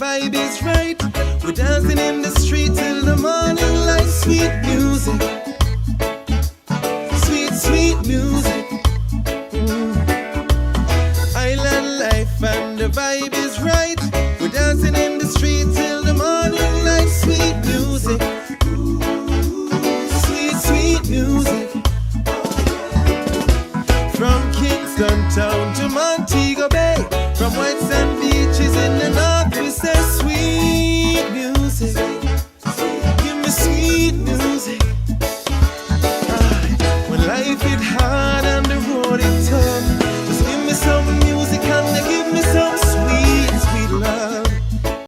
vibe is right. We're dancing in the street till the morning light. Sweet music, sweet, sweet music. Island life and the vibe is right. We're dancing in the street till the morning light. Sweet